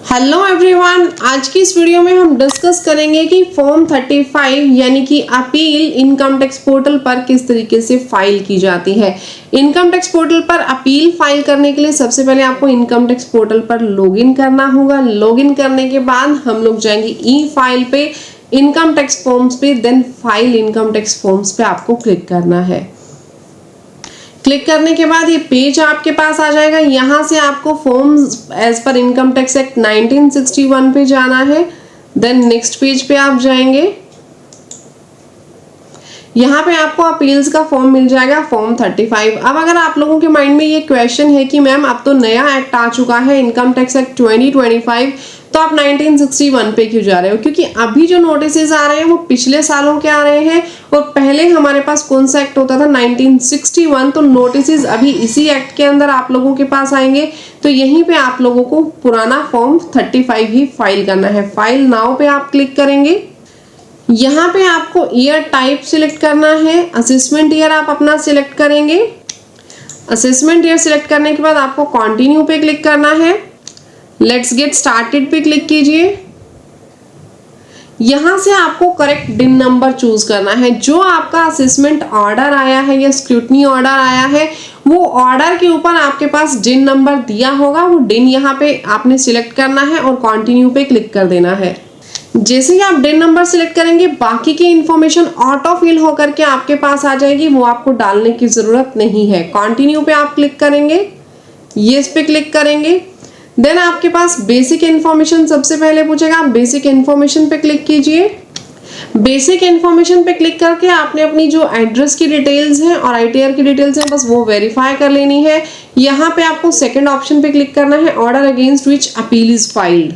Hello everyone, आज की इस वीडियो में हम डिस्कस करेंगे कि फॉर्म 35 यानी कि अपील इनकम टैक्स पोर्टल पर किस तरीके से फाइल की जाती है। इनकम टैक्स पोर्टल पर अपील फाइल करने के लिए सबसे पहले आपको इनकम टैक्स पोर्टल पर लॉगिन करना होगा। लॉगिन करने के बाद हम लोग जाएंगे ई फाइल पे, इनकम टैक्स फॉर्म्स पे, then file income tax forms पे आपको क्लिक करना है। क्लिक करने के बाद ये पेज आपके पास आ जाएगा। यहाँ से आपको forms as per income tax act 1961 पे जाना है। देन नेक्स्ट पेज पे आप जाएंगे। यहाँ पे आपको अपील्स का फॉर्म मिल जाएगा, फॉर्म 35। अब अगर आप लोगों के माइंड में ये क्वेश्चन है कि मैम अब तो नया एक्ट आ चुका है, इनकम टैक्स एक्ट 2025, तो आप 1961 पे क्यों जा रहे हो? क्योंकि अभी जो नोटिसेज आ रहे हैं वो पिछले सालों के आ रहे हैं और पहले हमारे पास कौन सा एक्ट होता था, 1961। तो नोटिसेज अभी इसी एक्ट के अंदर आप लोगों के पास आएंगे। तो यहीं पे आप लोगों को पुराना फॉर्म 35 ही फाइल करना है। फाइल नाउ पे आप क्लिक करेंगे। यहाँ पे आपको ईयर टाइप सिलेक्ट करना है। असेसमेंट ईयर आप अपना सिलेक्ट करेंगे। असेसमेंट ईयर सिलेक्ट करने के बाद आपको कंटिन्यू पे क्लिक करना है। लेट्स गेट स्टार्टेड पे क्लिक कीजिए। यहां से आपको करेक्ट डिन नंबर चूज करना है। जो आपका असेसमेंट ऑर्डर आया है या स्क्रूटनी ऑर्डर आया है, वो ऑर्डर के ऊपर आपके पास डिन नंबर दिया होगा। वो डिन यहाँ पे आपने सिलेक्ट करना है और कंटिन्यू पे क्लिक कर देना है। जैसे ही आप डिन नंबर सिलेक्ट करेंगे, बाकी की इंफॉर्मेशन ऑटो फिल होकर के आपके पास आ जाएगी, वो आपको डालने की जरूरत नहीं है। कंटिन्यू पे आप क्लिक करेंगे, यस पे क्लिक करेंगे। देन आपके पास बेसिक इन्फॉर्मेशन सबसे पहले पूछेगा, आप बेसिक इन्फॉर्मेशन पे क्लिक कीजिए। बेसिक इन्फॉर्मेशन पे क्लिक करके आपने अपनी जो एड्रेस की डिटेल्स हैं और आईटीआर की डिटेल्स हैं, बस वो वेरीफाई कर लेनी है। यहाँ पे आपको सेकंड ऑप्शन पे क्लिक करना है, order against which appeal is filed.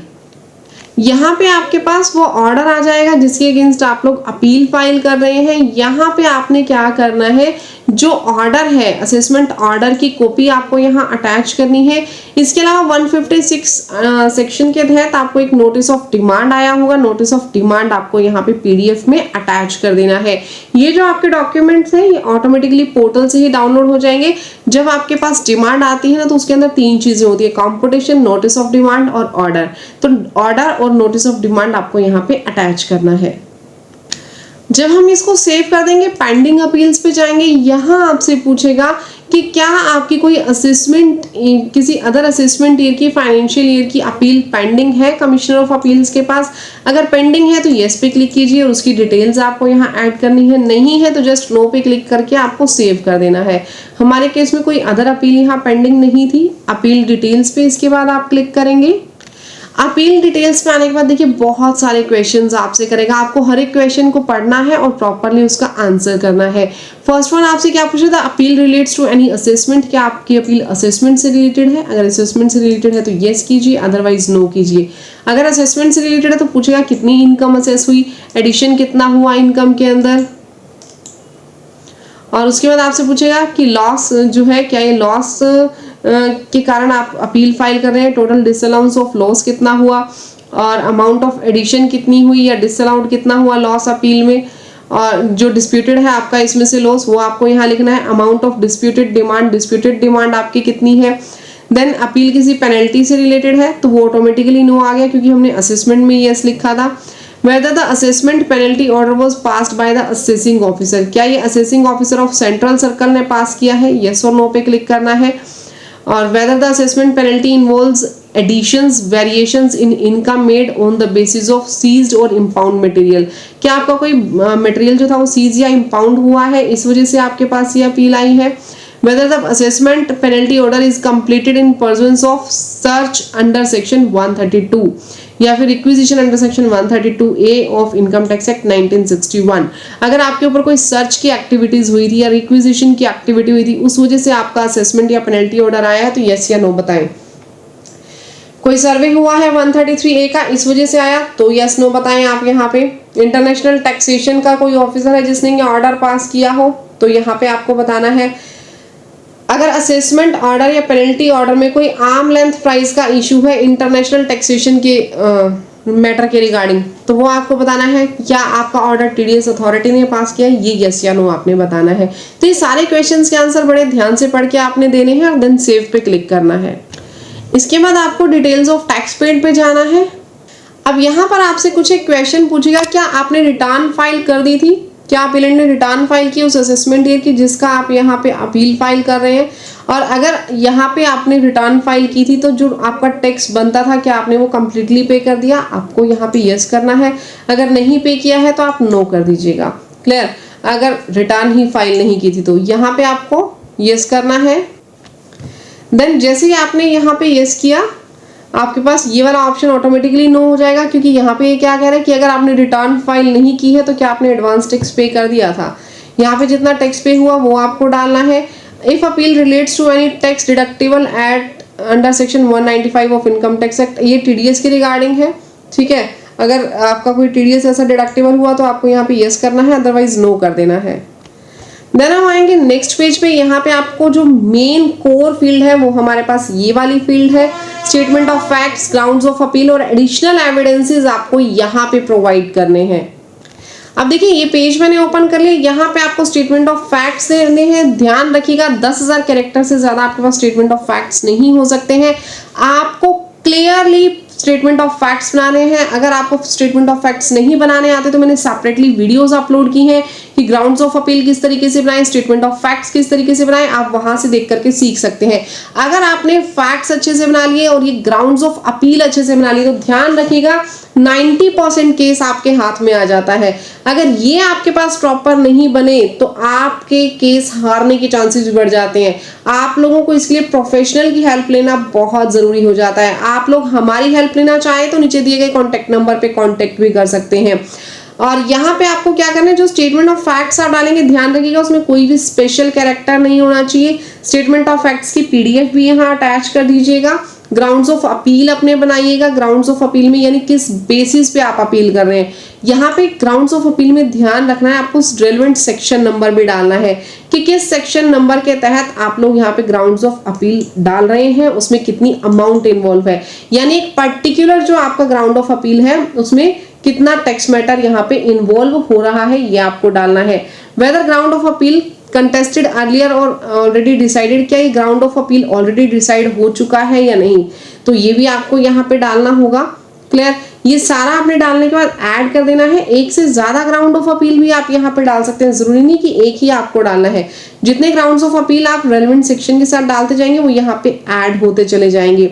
यहाँ पे आपके पास वो ऑर्डर आ जाएगा जिसके अगेंस्ट आप लोग अपील फाइल कर रहे हैं। यहाँ पे आपने क्या करना है, जो ऑर्डर है असेसमेंट ऑर्डर की कॉपी आपको यहाँ अटैच करनी है। इसके अलावा 156 सेक्शन के तहत आपको एक नोटिस ऑफ डिमांड आया होगा। नोटिस ऑफ डिमांड आपको यहाँ पे पीडीएफ में अटैच कर देना है। ये जो आपके डॉक्यूमेंट्स हैं, ये ऑटोमेटिकली पोर्टल से ही डाउनलोड हो जाएंगे। जब आपके पास डिमांड आती है ना, तो उसके अंदर 3 चीजें होती है, कॉम्पिटिशन, नोटिस ऑफ डिमांड और ऑर्डर। तो ऑर्डर और नोटिस ऑफ डिमांड आपको यहाँ पे अटैच करना है। जब हम इसको सेव कर देंगे, पेंडिंग अपील्स पे जाएंगे। यहाँ आपसे पूछेगा कि क्या आपकी कोई असेसमेंट, किसी अदर असेसमेंट ईयर की, फाइनेंशियल ईयर की अपील पेंडिंग है कमिश्नर ऑफ अपील्स के पास। अगर पेंडिंग है तो येस पे क्लिक कीजिए और उसकी डिटेल्स आपको यहाँ ऐड करनी है। नहीं है तो जस्ट नो पे क्लिक करके आपको सेव कर देना है। हमारे केस में कोई अदर अपील यहाँ पेंडिंग नहीं थी। अपील डिटेल्स पे इसके बाद आप क्लिक करेंगे। अपील डिटेल्स पे आने के बाद देखिए बहुत सारे क्वेश्चंस आपसे करेगा। आपको हर एक क्वेश्चन को पढ़ना है और प्रॉपरली उसका आंसर करना है। फर्स्ट वन आपसे क्या पूछा था, appeal relates to any assessment. क्या आपकी अपील असेसमेंट से रिलेटेड है? अगर असेसमेंट से रिलेटेड है तो येस कीजिए, अदरवाइज नो कीजिए। अगर असेसमेंट से रिलेटेड है तो पूछेगा कितनी इनकम असेस हुई, एडिशन कितना हुआ इनकम के अंदर, और उसके बाद आपसे पूछेगा कि लॉस जो है, क्या ये लॉस के कारण आप अपील फाइल कर रहे हैं, टोटल डिसअलाउंस ऑफ लॉस कितना हुआ, और अमाउंट ऑफ एडिशन कितनी हुई या डिसअलाउड कितना हुआ लॉस अपील में, और जो डिस्प्यूटेड है आपका इसमें से लॉस, वो आपको यहाँ लिखना है। अमाउंट ऑफ डिस्प्यूटेड डिमांड आपकी कितनी है। देन अपील किसी पेनल्टी से रिलेटेड है तो वो ऑटोमेटिकली नो आ गया क्योंकि हमने असेसमेंट में यस लिखा था। Whether the assessment penalty order was passed by the assessing officer, क्या ये assessing officer of central circle ने पास किया है, yes और no पे क्लिक करना है। और whether the assessment penalty involves additions, variations in income made on the basis of seized or impound material, क्या आपका कोई मटेरियल जो था वो सीज या इम्पाउंड हुआ है, इस वजह से आपके पास ये अपील आई है। Whether the assessment penalty order is completed in pursuance of search under section 132 या फिर requisition under section 132A of income tax act 1961। अगर आपके ऊपर कोई सर्च की एक्टिविटीज हुई थी या रिक्विजिशन की एक्टिविटी हुई थी, उस वजह से आपका असेसमेंट या पेनल्टी ऑर्डर आया है, तो यस या नो बताएं। कोई सर्वे हुआ है 133A का, इस वजह से आया, तो यस नो बताएं आप यहाँ पे। इंटरनेशनल टैक्सेशन का कोई ऑफिसर है जिसने ये ऑर्डर पास किया हो, तो यहाँ पे आपको बताना है। अगर असेसमेंट ऑर्डर या पेनल्टी ऑर्डर में कोई आर्म लेंथ प्राइस का इशू है इंटरनेशनल टैक्सेशन के मैटर के रिगार्डिंग, तो वो आपको बताना है। क्या आपका ऑर्डर टीडीएस अथॉरिटी ने पास किया है, ये यस या नो आपने बताना है। तो ये सारे क्वेश्चंस के आंसर बड़े ध्यान से पढ़ के आपने देने हैं और देन सेव पे क्लिक करना है। इसके बाद आपको डिटेल्स ऑफ टैक्स पेड पे जाना है। अब यहाँ पर आपसे कुछ एक क्वेश्चन पूछेगा, क्या आपने रिटर्न फाइल कर दी थी, क्या अपीलेंट ने रिटर्न फाइल की उस असेसमेंट ईयर की जिसका आप यहाँ पे अपील फाइल कर रहे हैं। और अगर यहाँ पे आपने रिटर्न फाइल की थी तो जो आपका टैक्स बनता था क्या आपने वो कम्प्लीटली पे कर दिया, आपको यहाँ पे यस करना है। अगर नहीं पे किया है तो आप नो कर दीजिएगा। क्लियर। अगर रिटर्न ही फाइल नहीं की थी तो यहाँ पे आपको यस करना है। देन जैसे ही आपने यहाँ पे यस किया, आपके पास ये वाला ऑप्शन ऑटोमेटिकली नो हो जाएगा, क्योंकि यहाँ पे ये क्या कह रहा है कि अगर आपने रिटर्न फाइल नहीं की है तो क्या आपने एडवांस टैक्स पे कर दिया था। यहाँ पे जितना टैक्स पे हुआ वो आपको डालना है। If appeal relates to any tax deductible at under section 195 of income tax act, ये टीडीएस के रिगार्डिंग है। ठीक है, अगर आपका कोई टीडीएस ऐसा डिडक्टिबल हुआ तो आपको यहाँ पे यस करना है, अदरवाइज नो कर देना है। देन हम आएंगे नेक्स्ट पेज पे। यहाँ पे आपको जो मेन कोर फील्ड है वो हमारे पास ये वाली फील्ड है, statement of facts, grounds of appeal और एडिशनल एविडेंसेस आपको यहाँ पे प्रोवाइड करने हैं। अब देखिए ये पेज मैंने ओपन कर लिया, यहाँ पे आपको स्टेटमेंट ऑफ फैक्ट्स देने हैं। ध्यान रखिएगा 10,000 कैरेक्टर से ज्यादा आपके पास स्टेटमेंट ऑफ फैक्ट्स नहीं हो सकते हैं। आपको क्लियरली स्टेटमेंट ऑफ फैक्ट्स बनाने हैं। अगर आपको स्टेटमेंट ऑफ फैक्ट्स नहीं बनाने आते तो मैंने सेपरेटली वीडियोस अपलोड की हैं कि ग्राउंड्स ऑफ अपील किस तरीके से बनाएं, स्टेटमेंट ऑफ फैक्ट्स किस तरीके से बनाएं, आप वहां से देख करके सीख सकते हैं। अगर आपने फैक्ट्स अच्छे से बना लिए और ये ग्राउंड्स ऑफ अपील अच्छे से बना लिए तो ध्यान रखिएगा 90% केस आपके हाथ में आ जाता है। अगर ये आपके पास प्रॉपर नहीं बने तो आपके केस हारने के चांसेस बढ़ जाते हैं। आप लोगों को इसलिए प्रोफेशनल की हेल्प लेना बहुत जरूरी हो जाता है। आप लोग हमारी हेल्प लेना चाहे तो नीचे दिए गए कॉन्टेक्ट नंबर पे कॉन्टेक्ट भी कर सकते हैं। और यहाँ पे आपको क्या करना है, जो स्टेटमेंट ऑफ फैक्ट्स आप डालेंगे ध्यान रखिएगा उसमें कोई भी स्पेशल कैरेक्टर नहीं होना चाहिए। स्टेटमेंट ऑफ फैक्ट्स की पीडीएफ भी यहाँ अटैच कर दीजिएगा। ग्राउंड्स ऑफ अपील अपने बनाइएगा। ग्राउंड्स ऑफ अपील में यानी किस बेसिस पे आप अपील कर रहे हैं। यहाँ पे ग्राउंड्स ऑफ अपील में ध्यान रखना है, आपको रेलेवेंट सेक्शन नंबर भी डालना है कि किस सेक्शन नंबर के तहत आप लोग यहाँ पे ग्राउंड्स ऑफ अपील डाल रहे हैं, उसमें कितनी अमाउंट इन्वॉल्व है, यानी एक पर्टिकुलर जो आपका ग्राउंड ऑफ अपील है उसमें कितना टैक्स मैटर यहाँ पे इन्वॉल्व हो रहा है ये आपको डालना है। Whether ground of appeal contested earlier और ऑलरेडी डिसाइडेड, क्या ये ground of appeal already decide हो चुका है या नहीं, तो ये भी आपको यहाँ पे डालना होगा। क्लियर। ये सारा आपने डालने के बाद ऐड कर देना है। एक से ज्यादा ग्राउंड ऑफ अपील भी आप यहाँ पे डाल सकते हैं, जरूरी नहीं कि एक ही आपको डालना है। जितने ग्राउंड्स ऑफ अपील आप रेलेवेंट सेक्शन के साथ डालते जाएंगे वो यहाँ पे ऐड होते चले जाएंगे।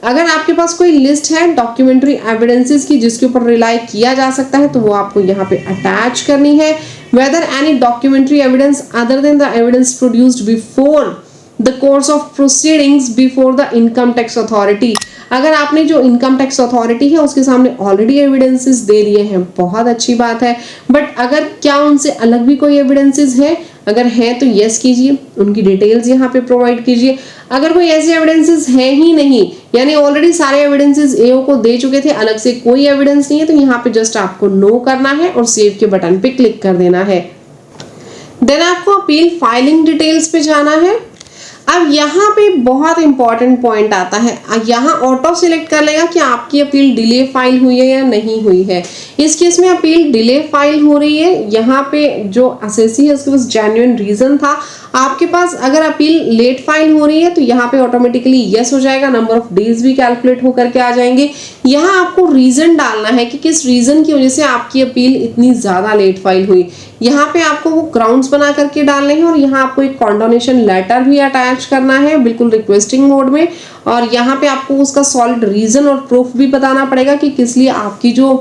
अगर आपके पास कोई लिस्ट है डॉक्यूमेंट्री एविडेंसेस की जिसके ऊपर रिलाई किया जा सकता है तो वो आपको यहाँ पे अटैच करनी है। Whether any documentary evidence other than the evidence produced before the course of proceedings before the income tax authority, अगर आपने जो इनकम टैक्स अथॉरिटी है उसके सामने ऑलरेडी एविडेंसेस दे दिए हैं बहुत अच्छी बात है, बट अगर क्या उनसे अलग भी कोई एविडेंसेस है, अगर है तो यस कीजिए, उनकी डिटेल्स यहाँ पे प्रोवाइड कीजिए। अगर कोई ऐसे एविडेंसेस है ही नहीं यानी ऑलरेडी सारे एविडेंसेस एओ को दे चुके थे, अलग से कोई एविडेंस नहीं है, तो यहाँ पे जस्ट आपको नो करना है और सेव के बटन पे क्लिक कर देना है। देन आपको अपील फाइलिंग डिटेल्स पे जाना है। अब यहाँ पे बहुत इंपॉर्टेंट पॉइंट आता है, यहाँ ऑटो सिलेक्ट कर लेगा कि आपकी अपील डिले फाइल हुई है या नहीं हुई है। इस केस में अपील डिले फाइल हो रही है। यहाँ पे जो असेसी है उसके पास जेन्युइन रीजन था। आपके पास अगर अपील लेट फाइल हो रही है तो यहाँ पे ऑटोमेटिकली यस हो जाएगा, नंबर ऑफ डेज भी कैलकुलेट होकर के आ जाएंगे। यहाँ आपको रीजन डालना है कि किस रीजन की वजह से आपकी अपील इतनी ज्यादा लेट फाइल हुई। यहाँ पे आपको वो ग्राउंड्स बना करके डालने हैं और यहाँ आपको एक कॉन्डोनेशन लेटर भी अटैच करना है बिल्कुल रिक्वेस्टिंग मोड में, और यहाँ पे आपको उसका सॉलिड रीजन और प्रूफ भी बताना पड़ेगा कि किस लिए आपकी जो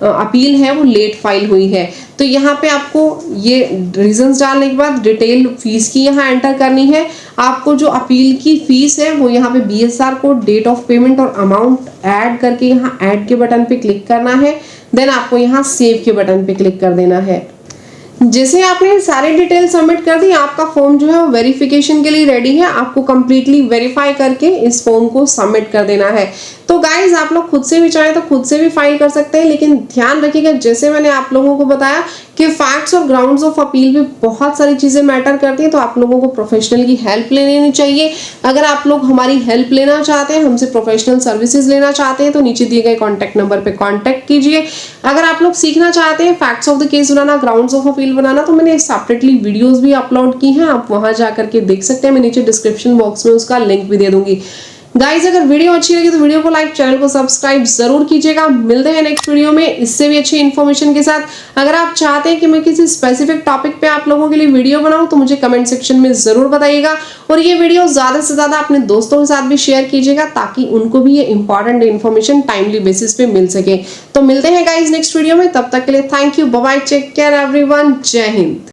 अपील है वो लेट फाइल हुई है। तो यहाँ पे आपको ये रीजंस डालने के बाद डिटेल फीस की यहाँ एंटर करनी है। आपको जो अपील की फीस है वो यहाँ पे BSR code, date of payment और अमाउंट ऐड करके यहाँ ऐड के बटन पे क्लिक करना है। देन आपको यहाँ सेव के बटन पे क्लिक कर देना है। जैसे आपने सारी डिटेल सबमिट कर दी, आपका फॉर्म जो है वो वेरिफिकेशन के लिए रेडी है। आपको कंप्लीटली वेरीफाई करके इस फॉर्म को सबमिट कर देना है। तो गाइज आप लोग खुद से भी चाहें तो खुद से भी फाइल कर सकते हैं, लेकिन ध्यान रखिएगा जैसे मैंने आप लोगों को बताया कि फैक्ट्स और ग्राउंड्स ऑफ अपील में बहुत सारी चीजें मैटर करती हैं, तो आप लोगों को प्रोफेशनल की हेल्प ले लेनी चाहिए। अगर आप लोग हमारी हेल्प लेना चाहते हैं, हमसे प्रोफेशनल सर्विसेज लेना चाहते हैं, तो नीचे दिए गए कॉन्टैक्ट नंबर पे कॉन्टैक्ट कीजिए। अगर आप लोग सीखना चाहते हैं फैक्ट्स ऑफ द केस बनाना, ग्राउंड्स ऑफ अपील बनाना, तो मैंने सेपरेटली वीडियोस भी अपलोड की हैं, आप वहां जाकर के देख सकते हैं। मैं नीचे डिस्क्रिप्शन बॉक्स में उसका लिंक भी दे दूंगी। गाइज अगर वीडियो अच्छी लगी तो वीडियो को लाइक, चैनल को सब्सक्राइब जरूर कीजिएगा। मिलते हैं नेक्स्ट वीडियो में इससे भी अच्छी इन्फॉर्मेशन के साथ। अगर आप चाहते हैं कि मैं किसी स्पेसिफिक टॉपिक पे आप लोगों के लिए वीडियो बनाऊं तो मुझे कमेंट सेक्शन में जरूर बताइएगा, और ये वीडियो ज्यादा से ज्यादा अपने दोस्तों के साथ भी शेयर कीजिएगा ताकि उनको भी ये इंपॉर्टेंट इन्फॉर्मेशन टाइमली बेसिस पे मिल सके। तो मिलते हैं गाइज नेक्स्ट वीडियो में, तब तक के लिए thank you, bye bye, take care everyone, जय हिंद।